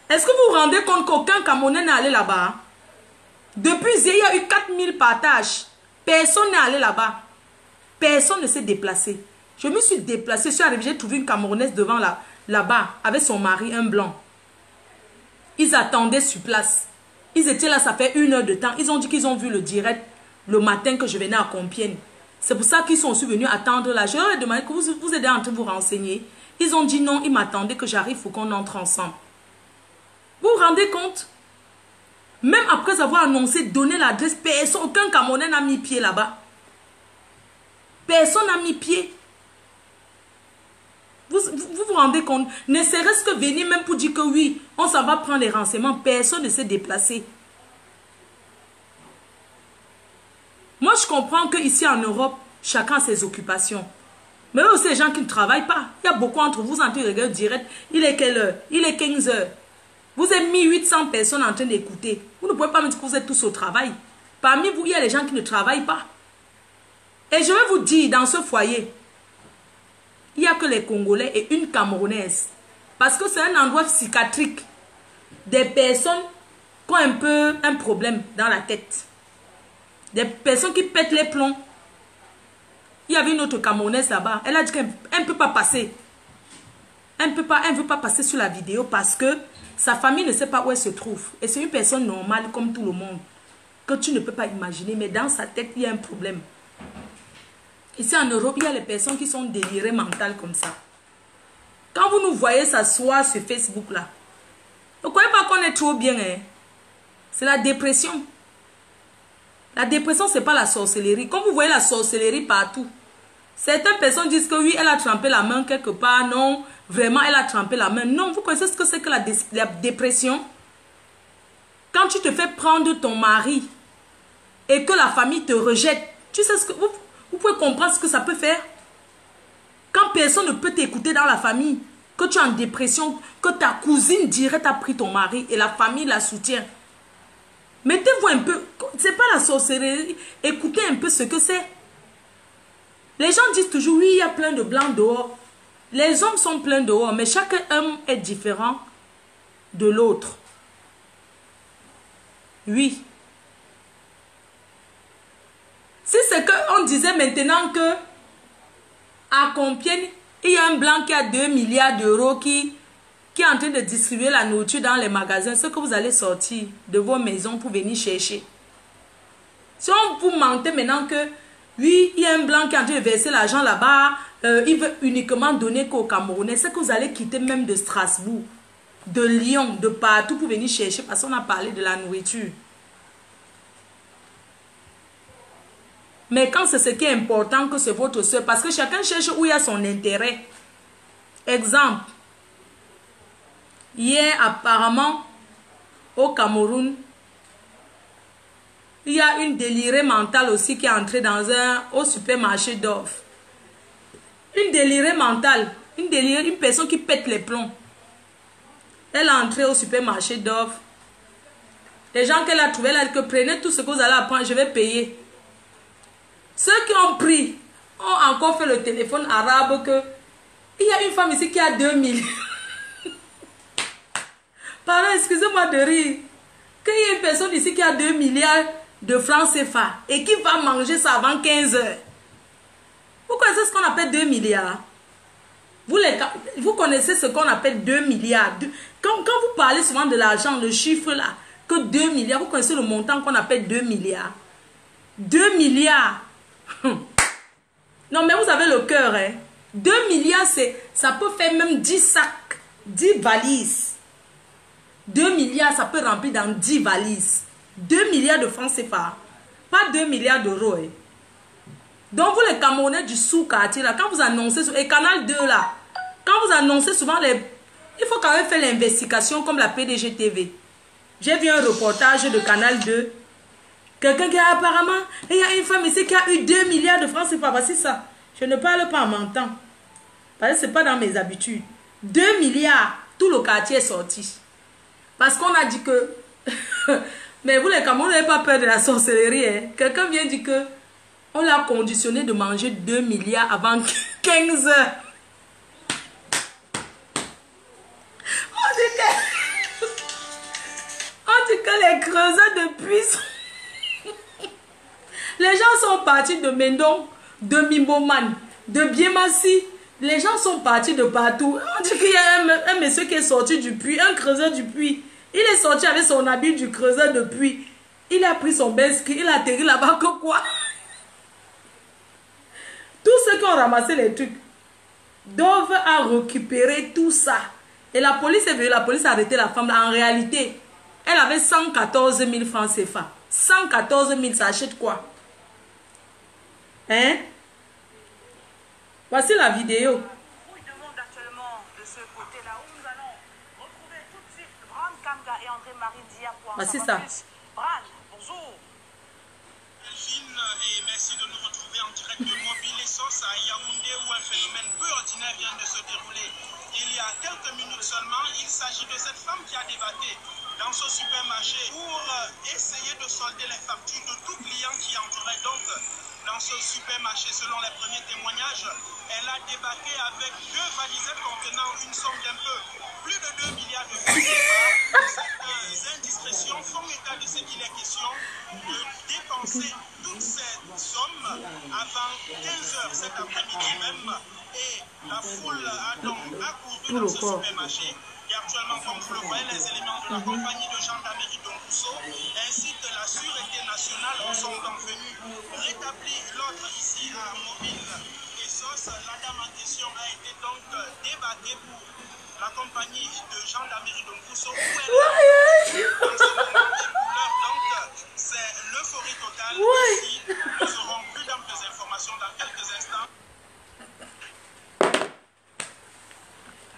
Est-ce que vous vous rendez compte qu'aucun Camerounais n'est allé là-bas? Depuis hier, il y a eu 4000 partages. Personne n'est allé là-bas. Personne ne s'est déplacé. Je me suis déplacée, je suis arrivée, j'ai trouvé une Camerounaise devant là-bas, avec son mari, un blanc. Ils attendaient sur place. Ils étaient là, ça fait 1 heure de temps. Ils ont dit qu'ils ont vu le direct le matin que je venais à Compiègne. C'est pour ça qu'ils sont aussi venus attendre là. Je leur ai demandé que vous êtes en train de vous renseigner. Ils ont dit non, ils m'attendaient que j'arrive, il faut qu'on entre ensemble. Vous vous rendez compte? Même après avoir annoncé, donné l'adresse, personne, aucun Camerounais n'a mis pied là-bas. Personne n'a mis pied. Vous vous rendez compte? Ne serait-ce que venir même pour dire que oui, on s'en va prendre les renseignements. Personne ne s'est déplacé. Moi, je comprends qu'ici en Europe, chacun a ses occupations. Mais aussi les gens qui ne travaillent pas. Il y a beaucoup entre vous en train de regarder direct. Il est quelle heure? Il est 15 heures. Vous êtes 1800 personnes en train d'écouter. Vous ne pouvez pas me dire que vous êtes tous au travail. Parmi vous, il y a les gens qui ne travaillent pas. Et je vais vous dire, dans ce foyer, il n'y a que les Congolais et une Camerounaise. Parce que c'est un endroit psychiatrique. Des personnes qui ont un peu un problème dans la tête. Des personnes qui pètent les plombs. Il y avait une autre Camerounaise là-bas. Elle a dit qu'elle ne peut pas passer. Elle ne veut pas passer sur la vidéo parce que sa famille ne sait pas où elle se trouve. Et c'est une personne normale comme tout le monde. Que tu ne peux pas imaginer. Mais dans sa tête, il y a un problème. Ici en Europe, il y a les personnes qui sont délirées mentales comme ça. Quand vous nous voyez s'asseoir sur Facebook là, vous ne croyez pas qu'on est trop bien, hein? C'est la dépression. La dépression, ce n'est pas la sorcellerie. Comme vous voyez la sorcellerie partout. Certaines personnes disent que oui, elle a trempé la main quelque part. Non, vraiment, elle a trempé la main. Non, vous connaissez ce que c'est que la dépression? Quand tu te fais prendre ton mari et que la famille te rejette, tu sais ce que... Vous pouvez comprendre ce que ça peut faire? Quand personne ne peut t'écouter dans la famille, que tu es en dépression, que ta cousine direct a pris ton mari et la famille la soutient. Mettez-vous un peu, c'est pas la sorcellerie, écoutez un peu ce que c'est. Les gens disent toujours, oui, il y a plein de blancs dehors. Les hommes sont pleins dehors, mais chaque homme est différent de l'autre. Oui. Si c'est qu'on disait maintenant que à Compiègne, il y a un blanc qui a 2 milliards d'euros qui est en train de distribuer la nourriture dans les magasins, ce que vous allez sortir de vos maisons pour venir chercher. Si on vous mentez maintenant que oui, il y a un blanc qui est en train de verser l'argent là-bas, il veut uniquement donner qu'aux Camerounais, c'est que vous allez quitter même de Strasbourg, de Lyon, de partout pour venir chercher parce qu'on a parlé de la nourriture. Mais quand c'est ce qui est important que c'est votre soeur, parce que chacun cherche où il y a son intérêt. Exemple, Hier, apparemment, au Cameroun, il y a une délirée mentale aussi qui est entrée au supermarché d'offres. Une délirée mentale, une personne qui pète les plombs. Elle est entrée au supermarché d'offres. Les gens qu'elle a trouvés, elle a dit que prenez tout ce que vous allez apprendre, je vais payer. Ceux qui ont pris ont encore fait le téléphone arabe que il y a une femme ici qui a 2000. Pardon, excusez-moi de rire. Qu'il y a une personne ici qui a 2 milliards de francs CFA et qui va manger ça avant 15 heures. Vous connaissez ce qu'on appelle 2 milliards? Vous connaissez ce qu'on appelle 2 milliards. Quand vous parlez souvent de l'argent, le chiffre là, que 2 milliards, vous connaissez le montant qu'on appelle 2 milliards. 2 milliards. Non, mais vous avez le cœur, hein. 2 milliards, ça peut faire même 10 sacs, 10 valises. 2 milliards, ça peut remplir dans 10 valises. 2 milliards de francs CFA. Pas 2 milliards d'euros, hein. Donc, vous les Camerounais du sous-quartier, là, quand vous annoncez, et Canal 2, là, quand vous annoncez souvent il faut quand même faire l'investigation comme la PDG TV. J'ai vu un reportage de Canal 2. Quelqu'un qui a apparemment, il y a une femme ici qui a eu 2 milliards de francs CFA. Voici ça. Je ne parle pas en mentant. Parce que ce n'est pas dans mes habitudes. 2 milliards, tout le quartier est sorti. Parce qu'on a dit que... Mais vous les Camerounais, n'avez pas peur de la sorcellerie. Hein? Quelqu'un vient dire que on l'a conditionné de manger 2 milliards avant 15 heures. On dit que les creuseurs de puits... Les gens sont partis de Mendon, de Mimboman, de Biemassi. Les gens sont partis de partout. On dit qu'il y a un monsieur qui est sorti du puits, un creuseur du puits. Il est sorti avec son habit du creuseur de puits. Il a pris son besque, il a atterri là-bas que quoi. Tous ceux qui ont ramassé les trucs doivent récupérer tout ça. Et la police est venue, la police a arrêté la femme. En réalité, elle avait 114 000 francs CFA. 114 000, ça achète quoi? Hein? Voici la vidéo. On demande actuellement de ce côté-là où nous allons retrouver tout de suite Bran Kanga et André-Marie Dia pour Voici ça. Bran, bonjour. Delphine, et merci de nous retrouver en direct de Mobile et Sauce à Yaoundé où un phénomène peu ordinaire vient de se dérouler. Il y a quelques minutes seulement, il s'agit de cette femme qui a débatté dans ce supermarché pour essayer de solder les factures de tout client qui entourait. Donc, dans ce supermarché, selon les premiers témoignages, elle a débarqué avec 2 valisettes contenant une somme d'un peu plus de 2 milliards de francs CFA. Certaines indiscrétions font état de ce qu'il est question de dépenser toute cette somme avant 15 heures cet après-midi même. Et la foule a donc accouru dans ce supermarché. Et actuellement, comme vous le voyez, les éléments de la compagnie de gendarmerie d'Ongusso ainsi que la sûreté nationale sont donc venus rétablir l'ordre ici à Mobile et Sauce. La dame en question a été donc débarquée pour la compagnie de gendarmerie d'Ongusso où elle est dans ce moment des couleurs. Donc, c'est l'euphorie totale ici. Nous aurons plus d'amples informations dans quelques instants.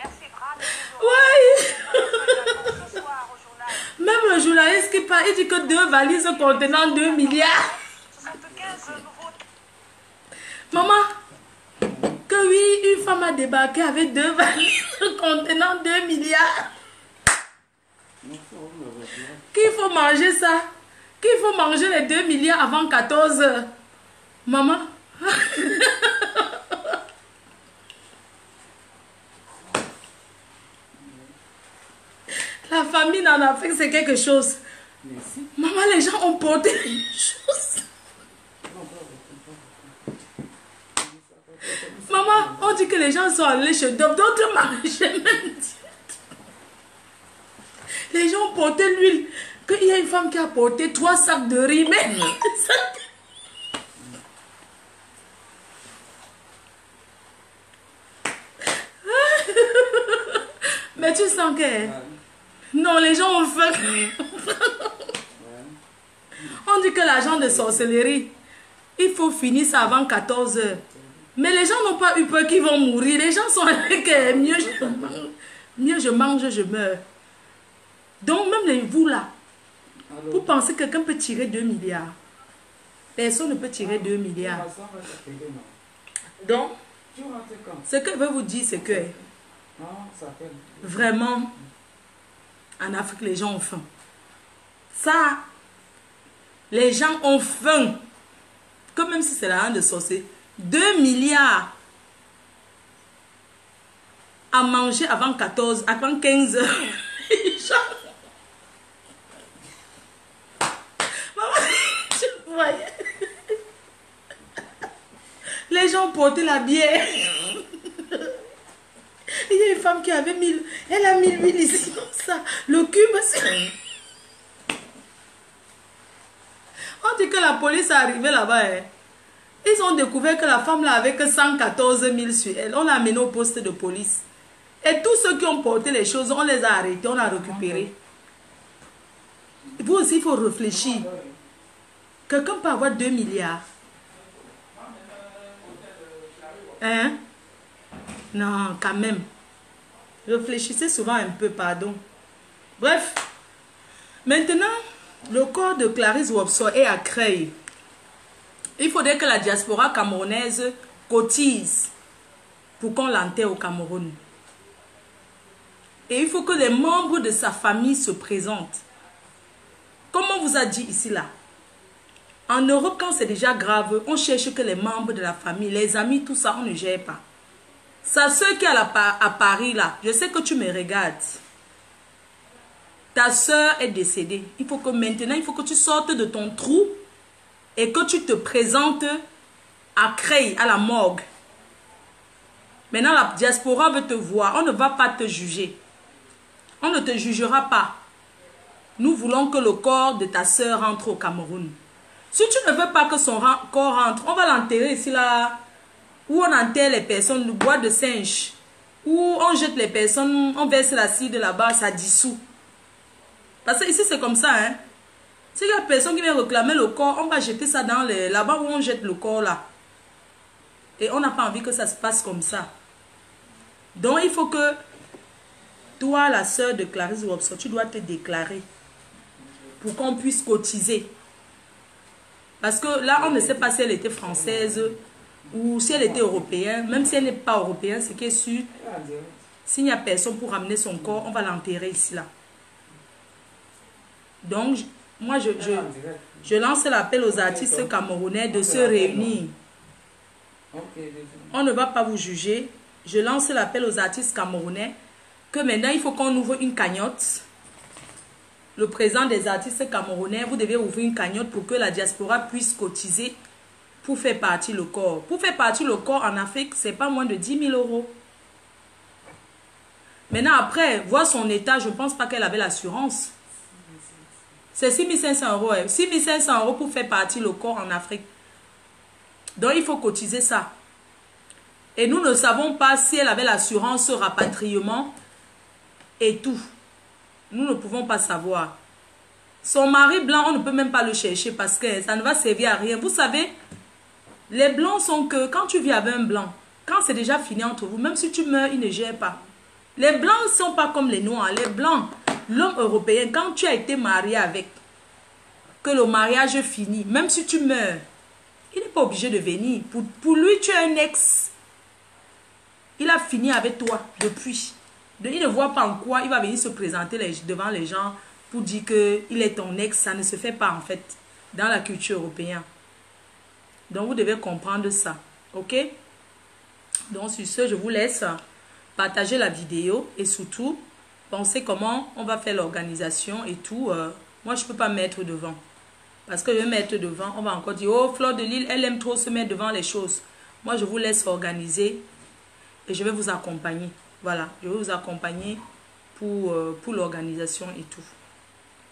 Merci Bran. Ouais. Même le journaliste qui parle, il dit que 2 valises contenant 2 milliards. 75 nouveaux. Maman, que oui, une femme a débarqué avec 2 valises contenant 2 milliards. Qu'il faut manger ça. Qu'il faut manger les 2 milliards avant 14 heures. Maman. La famine en Afrique, c'est quelque chose. Merci. Maman, les gens ont porté les choses. Maman, on dit que les gens sont allés chez d'autres marchés. Les gens ont porté l'huile. Qu'il y a une femme qui a porté 3 sacs de riz. Mais tu sens que... Non, les gens ont faim. On dit que l'argent de sorcellerie, il faut finir ça avant 14 heures. Mais les gens n'ont pas eu peur qu'ils vont mourir. Les gens sont avec mieux. Mieux je mange, je meurs. Donc même vous là, Alors, vous pensez que quelqu'un peut tirer 2 milliards. Personne ne peut tirer 2 milliards. ça va t'appeler, non. Donc, Tu rentres quand? ce que je veux vous dire, c'est que Non, ça fait. vraiment, en Afrique, les gens ont faim. Ça, les gens ont faim. Comme même si c'est la reine de sorcier. 2 milliards à manger avant 14, avant 15 heures. Maman, tu voyais. Les gens portaient la bière. Il y a une femme qui avait mis, elle a mis l'huile ici comme ça. Le cube, on dit que la police est arrivée là-bas. Hein. Ils ont découvert que la femme là avait que 114 000 sur elle. On l'a amenée au poste de police. Et tous ceux qui ont porté les choses, on les a arrêtés, on a récupéré. Vous aussi, il faut réfléchir. Quelqu'un peut avoir 2 milliards. Hein? Non, quand même. Réfléchissez souvent un peu, pardon. Bref. Maintenant, le corps de Clarisse Wopso est à Creil. Il faudrait que la diaspora camerounaise cotise pour qu'on l'enterre au Cameroun. Et il faut que les membres de sa famille se présentent. Comme on vous a dit ici, là. En Europe, quand c'est déjà grave, on cherche que les membres de la famille, les amis, tout ça, on ne gère pas. Sa soeur qui est à Paris, là, je sais que tu me regardes. Ta soeur est décédée. Il faut que maintenant, il faut que tu sortes de ton trou et que tu te présentes à Creil, à la morgue. Maintenant, la diaspora veut te voir. On ne va pas te juger. On ne te jugera pas. Nous voulons que le corps de ta soeur rentre au Cameroun. Si tu ne veux pas que son corps rentre, on va l'enterrer ici, là, où on enterre les personnes, le bois de singe, où on jette les personnes, on verse l'acide là-bas, ça dissout. Parce que ici, c'est comme ça, hein. S'il y a personne qui vient réclamer le corps, on va jeter ça dans là-bas où on jette le corps, là. Et on n'a pas envie que ça se passe comme ça. Donc, il faut que toi, la sœur de Clarisse Wopso, tu dois te déclarer pour qu'on puisse cotiser. Parce que là, on ne sait pas si elle était française ou si elle était européenne. Même si elle n'est pas européenne, ce qui est sûr, s'il n'y a personne pour ramener son corps, on va l'enterrer ici, là. Donc, moi, je lance l'appel aux artistes camerounais de se réunir. On ne va pas vous juger. Je lance l'appel aux artistes camerounais que maintenant, il faut qu'on ouvre une cagnotte. Le président des artistes camerounais, vous devez ouvrir une cagnotte pour que la diaspora puisse cotiser pour faire partir le corps. Pour faire partir le corps en Afrique, c'est pas moins de 10 000 euros. Maintenant, après, voir son état, je ne pense pas qu'elle avait l'assurance. C'est 6 500 euros. 6 500 euros pour faire partir le corps en Afrique. Donc, il faut cotiser ça. Et nous ne savons pas si elle avait l'assurance rapatriement et tout. Nous ne pouvons pas savoir. Son mari blanc, on ne peut même pas le chercher parce que ça ne va servir à rien. Vous savez, les blancs sont que quand tu vis avec un blanc, quand c'est déjà fini entre vous, même si tu meurs, il ne gère pas. Les blancs ne sont pas comme les noirs. Les blancs, l'homme européen, quand tu as été marié avec, que le mariage finit, même si tu meurs, il n'est pas obligé de venir. Pour lui, tu es un ex. Il a fini avec toi depuis. Il ne voit pas en quoi il va venir se présenter devant les gens pour dire qu'il est ton ex. Ça ne se fait pas en fait dans la culture européenne. Donc vous devez comprendre ça. Ok? Donc sur ce, je vous laisse partager la vidéo et surtout penser comment on va faire l'organisation et tout. Moi, je ne peux pas mettre devant. Parce que je vais mettre devant, on va encore dire, oh, Fleur de Lille, elle aime trop se mettre devant les choses. Moi, je vous laisse organiser et je vais vous accompagner. Voilà, je vais vous accompagner pour l'organisation et tout.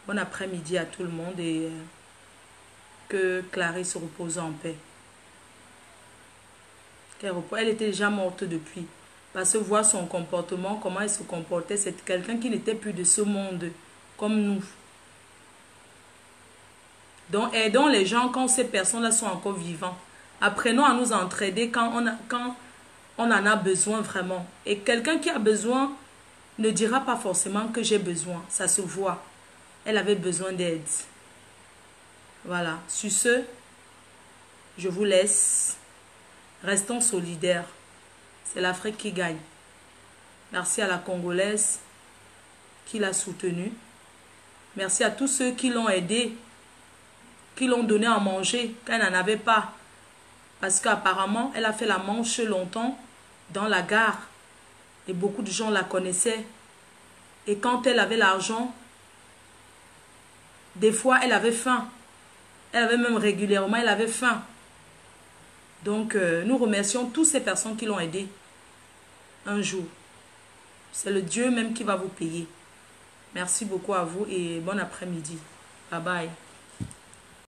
Bon après-midi à tout le monde et que Clarisse se repose en paix. Elle était déjà morte depuis. Parce que voir son comportement, comment elle se comportait, c'est quelqu'un qui n'était plus de ce monde, comme nous. Donc, aidons les gens quand ces personnes-là sont encore vivantes. Apprenons à nous entraider quand on en a besoin vraiment. Et quelqu'un qui a besoin ne dira pas forcément que j'ai besoin. Ça se voit. Elle avait besoin d'aide. Voilà. Sur ce, je vous laisse. Restons solidaires. C'est l'Afrique qui gagne. Merci à la Congolaise qui l'a soutenue. Merci à tous ceux qui l'ont aidé, qui l'ont donné à manger quand elle n'en avait pas. Parce qu'apparemment, elle a fait la manche longtemps dans la gare. Et beaucoup de gens la connaissaient. Et quand elle avait l'argent, des fois, elle avait faim. Elle avait même régulièrement, elle avait faim. Donc, nous remercions toutes ces personnes qui l'ont aidée un jour. C'est le Dieu même qui va vous payer. Merci beaucoup à vous et bon après-midi. Bye bye.